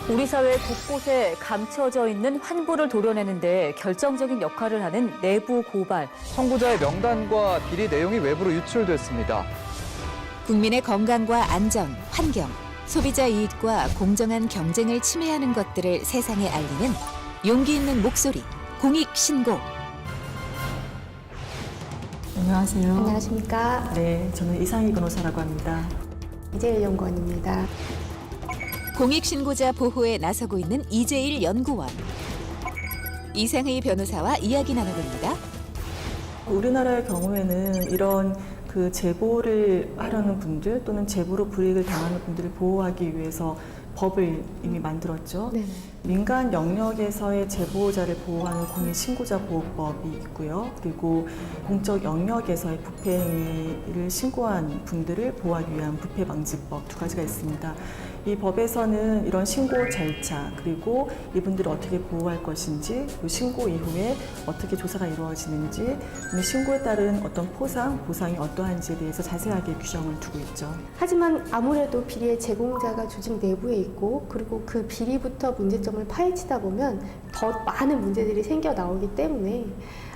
우리 사회 곳곳에 감춰져 있는 환부를 도려내는데 결정적인 역할을 하는 내부 고발. 청구자의 명단과 비리 내용이 외부로 유출됐습니다. 국민의 건강과 안전, 환경, 소비자 이익과 공정한 경쟁을 침해하는 것들을 세상에 알리는 용기 있는 목소리, 공익신고. 안녕하세요. 안녕하십니까. 네, 저는 이상희 변호사라고 합니다. 이재일 연구원입니다. 공익신고자 보호에 나서고 있는 이재일 연구원. 이상희 변호사와 이야기 나눠봅니다. 우리나라의 경우에는 이런 제보를 하려는 분들 또는 제보로 불이익을 당하는 분들을 보호하기 위해서 법을 이미 만들었죠. 네. 민간 영역에서의 제보자를 보호하는 공익신고자 보호법이 있고요. 그리고 공적 영역에서의 부패 행위를 신고한 분들을 보호하기 위한 부패방지법 두 가지가 있습니다. 이 법에서는 이런 신고 절차, 그리고 이분들을 어떻게 보호할 것인지, 그리고 신고 이후에 어떻게 조사가 이루어지는지, 신고에 따른 어떤 포상, 보상이 어떠한지에 대해서 자세하게 규정을 두고 있죠. 하지만 아무래도 비리의 제공자가 조직 내부에 있고 그리고 그 비리부터 문제점을 파헤치다 보면 더 많은 문제들이 생겨 나오기 때문에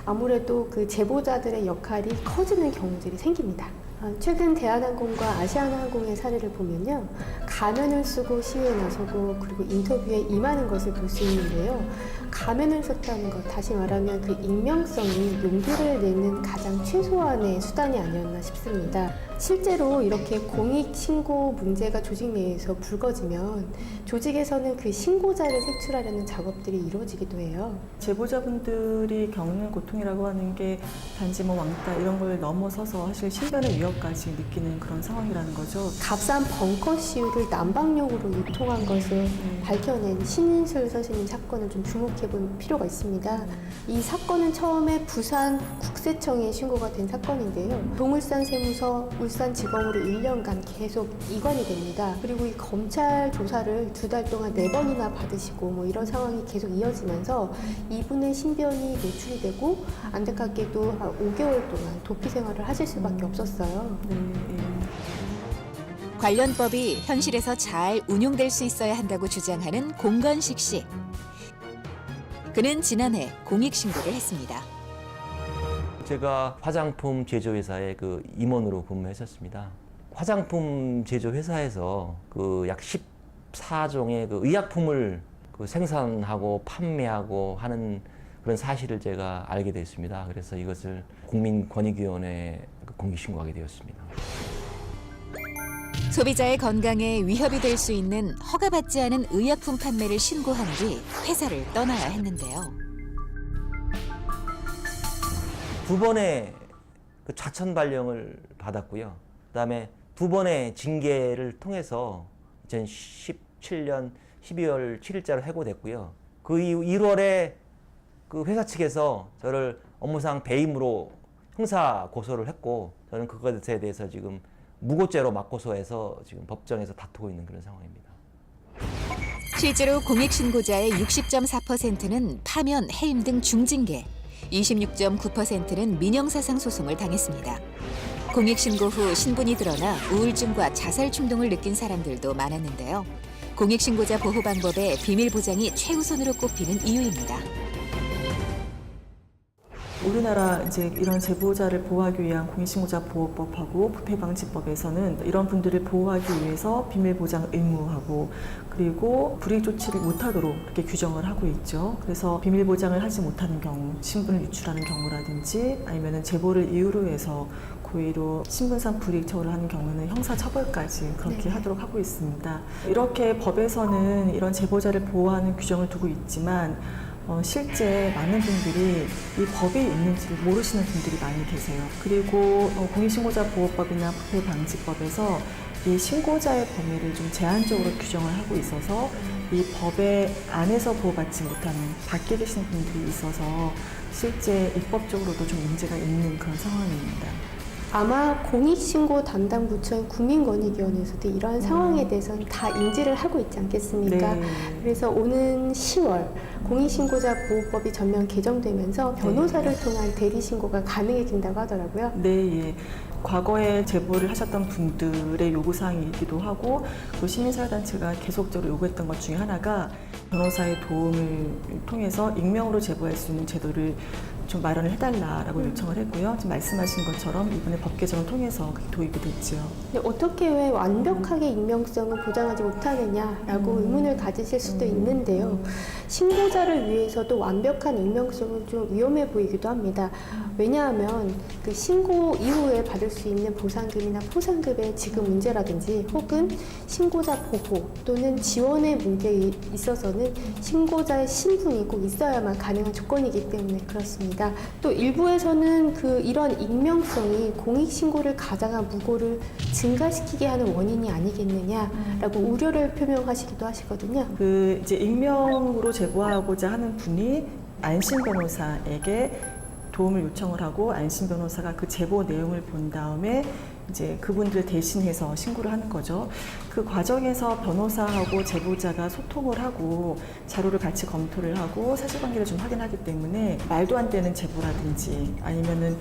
아무래도 그 제보자들의 역할이 커지는 경우들이 생깁니다. 최근 대한항공과 아시아나항공의 사례를 보면요. 가면을 쓰고 시위에 나서고 그리고 인터뷰에 임하는 것을 볼 수 있는데요. 가면을 썼다는 것, 다시 말하면 그 익명성이 용기를 내는 가장 최소한의 수단이 아니었나 싶습니다. 실제로 이렇게 공익신고 문제가 조직 내에서 불거지면 조직에서는 그 신고자를 색출하려는 작업들이 이루어지기도 해요. 제보자분들이 겪는 고통이라고 하는 게 단지 왕따 이런 걸 넘어서서 사실 신변의 위협까지 느끼는 그런 상황이라는 거죠. 값싼 벙커 시유를 난방용으로 유통한 것을 밝혀낸 신인슬 선생님 사건을 좀 주목해 볼 필요가 있습니다. 이 사건은 처음에 부산 국세청에 신고가 된 사건인데요. 동울산 세무서, 울산지검으로 1년간 계속 이관이 됩니다. 그리고 이 검찰 조사를 2달 동안 4번이나 받으시고 이런 상황이 계속 이어지면서 이분의 신변이 노출이 되고 안타깝게도 한 5개월 동안 도피 생활을 하실 수밖에 없었어요. 관련 법이 현실에서 잘 운용될 수 있어야 한다고 주장하는 공건식 씨. 그는 지난해 공익신고를 했습니다. 제가 화장품 제조회사의 임원으로 근무했었습니다. 화장품 제조회사에서 약 14종의 의약품을 생산하고 판매하고 하는 그런 사실을 제가 알게 됐습니다. 그래서 이것을 국민권익위원회에 공익신고하게 되었습니다. 소비자의 건강에 위협이 될 수 있는 허가받지 않은 의약품 판매를 신고한 뒤 회사를 떠나야 했는데요. 2번의 자천 발령을 받았고요. 그다음에 2번의 징계를 통해서 2017년 12월 7일자로 해고됐고요. 그 이후 1월에 회사 측에서 저를 업무상 배임으로 형사 고소를 했고, 저는 그것에 대해서 지금 무고죄로 맞고소해서 지금 법정에서 다투고 있는 그런 상황입니다. 실제로 공익신고자의 60.4%는 파면, 해임 등 중징계, 26.9%는 민형사상 소송을 당했습니다. 공익신고 후 신분이 드러나 우울증과 자살 충동을 느낀 사람들도 많았는데요. 공익신고자 보호 방법의 비밀 보장이 최우선으로 꼽히는 이유입니다. 우리나라 이런 제보자를 보호하기 위한 공익신고자 보호법하고 부패방지법에서는 이런 분들을 보호하기 위해서 비밀 보장 의무하고 그리고 불이익 조치를 못하도록 이렇게 규정을 하고 있죠. 그래서 비밀 보장을 하지 못하는 경우, 신분을 유출하는 경우라든지 아니면은 제보를 이유로 해서 고의로 신분상 불이익 처우를 하는 경우는 형사처벌까지 그렇게 하도록 하고 있습니다. 이렇게 법에서는 이런 제보자를 보호하는 규정을 두고 있지만 실제 많은 분들이 이 법이 있는지를 모르시는 분들이 많이 계세요. 그리고 공익신고자 보호법이나 부패방지법에서 이 신고자의 범위를 좀 제한적으로 규정을 하고 있어서 이 법의 안에서 보호받지 못하는 밖에 계시는 분들이 있어서 실제 입법적으로도 좀 문제가 있는 그런 상황입니다. 아마 공익신고 담당 부처인 국민권익위원회에서도 이러한 상황에 대해서는 다 인지를 하고 있지 않겠습니까? 네. 그래서 오는 10월 공익신고자 보호법이 전면 개정되면서 변호사를 통한 대리신고가 가능해진다고 하더라고요. 네, 예. 과거에 제보를 하셨던 분들의 요구사항이기도 하고 또 시민사회단체가 계속적으로 요구했던 것 중에 하나가 변호사의 도움을 통해서 익명으로 제보할 수 있는 제도를 좀 마련을 해달라라고 요청을 했고요. 지금 말씀하신 것처럼 이번에 법 개정을 통해서 그게 도입이 됐죠. 근데 어떻게 왜 완벽하게 익명성을 보장하지 못하느냐라고 의문을 가지실 수도 있는데요. 신고자를 위해서도 완벽한 익명성은 좀 위험해 보이기도 합니다. 왜냐하면 그 신고 이후에 받을 수 있는 보상금이나 포상금의 지급 문제라든지 혹은 신고자 보호 또는 지원의 문제에 있어서는 신고자의 신분이 꼭 있어야만 가능한 조건이기 때문에 그렇습니다. 또 일부에서는 이런 익명성이 공익신고를 가장한 무고를 증가시키게 하는 원인이 아니겠느냐라고 우려를 표명하시기도 하시거든요. 이제 익명으로 제보하고자 하는 분이 안심 변호사에게 도움을 요청을 하고 안심 변호사가 그 제보 내용을 본 다음에 이제 그분들 대신해서 신고를 하는 거죠. 그 과정에서 변호사하고 제보자가 소통을 하고 자료를 같이 검토를 하고 사실관계를 좀 확인하기 때문에 말도 안 되는 제보라든지 아니면은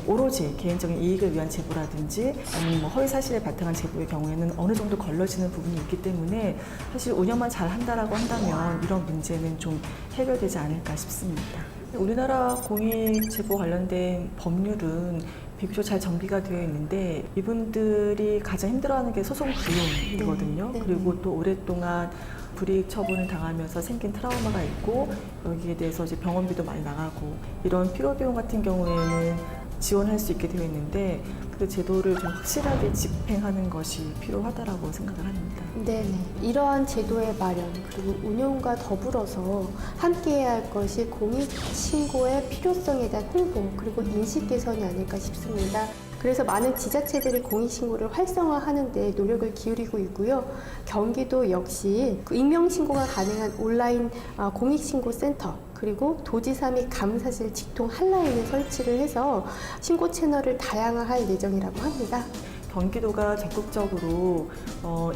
오로지 개인적인 이익을 위한 제보라든지 아니면 뭐 허위 사실에 바탕한 제보의 경우에는 어느 정도 걸러지는 부분이 있기 때문에 사실 운영만 잘 한다라고 한다면 이런 문제는 좀 해결되지 않을까 싶습니다. 우리나라 공익 제보 관련된 법률은 비교적 잘 정비가 되어 있는데 이분들이 가장 힘들어하는 게 소송 비용이거든요. 네. 그리고 또 오랫동안 불이익 처분을 당하면서 생긴 트라우마가 있고 여기에 대해서 이제 병원비도 많이 나가고 이런 필요 비용 같은 경우에는 지원할 수 있게 되어 있는데 그 제도를 좀 확실하게 집행하는 것이 필요하다라고 생각을 합니다. 네네. 이러한 제도의 마련 그리고 운용과 더불어서 함께해야 할 것이 공익신고의 필요성에 대한 홍보 그리고 인식 개선이 아닐까 싶습니다. 그래서 많은 지자체들이 공익신고를 활성화하는 데 노력을 기울이고 있고요. 경기도 역시 익명신고가 가능한 온라인 공익신고센터 그리고 도지사 및 감사실 직통 한라인을 설치를 해서 신고 채널을 다양화할 예정이라고 합니다. 경기도가 적극적으로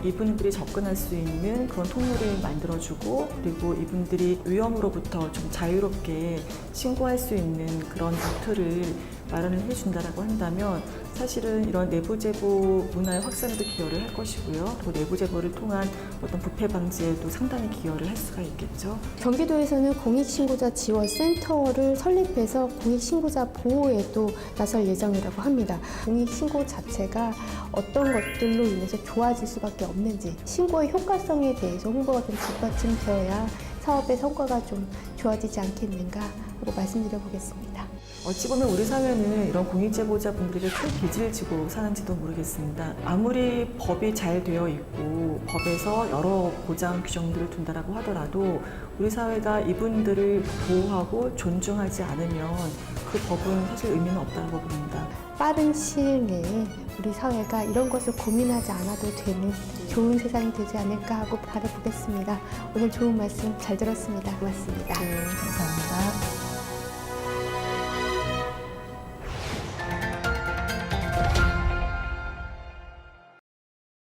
이분들이 접근할 수 있는 그런 통로를 만들어주고 그리고 이분들이 위험으로부터 좀 자유롭게 신고할 수 있는 그런 루트를 마련을 해준다라고 한다면 사실은 이런 내부 제보 문화의 확산에도 기여를 할 것이고요. 또 내부 제보를 통한 어떤 부패 방지에도 상당히 기여를 할 수가 있겠죠. 경기도에서는 공익신고자 지원센터를 설립해서 공익신고자 보호에도 나설 예정이라고 합니다. 공익신고 자체가 어떤 것들로 인해서 좋아질 수밖에 없는지 신고의 효과성에 대해서 홍보가 좀 뒷받침되어야 사업의 성과가 좀 좋아지지 않겠는가 하고 말씀드려 보겠습니다. 어찌 보면 우리 사회는 이런 공익제보자분들이 큰 빚을 지고 사는지도 모르겠습니다. 아무리 법이 잘 되어 있고 법에서 여러 보장 규정들을 둔다라고 하더라도 우리 사회가 이분들을 보호하고 존중하지 않으면 그 법은 사실 의미는 없다고 봅니다. 빠른 시일 내에 우리 사회가 이런 것을 고민하지 않아도 되는 좋은 세상이 되지 않을까 하고 바라보겠습니다. 오늘 좋은 말씀 잘 들었습니다. 고맙습니다. 네, 감사합니다.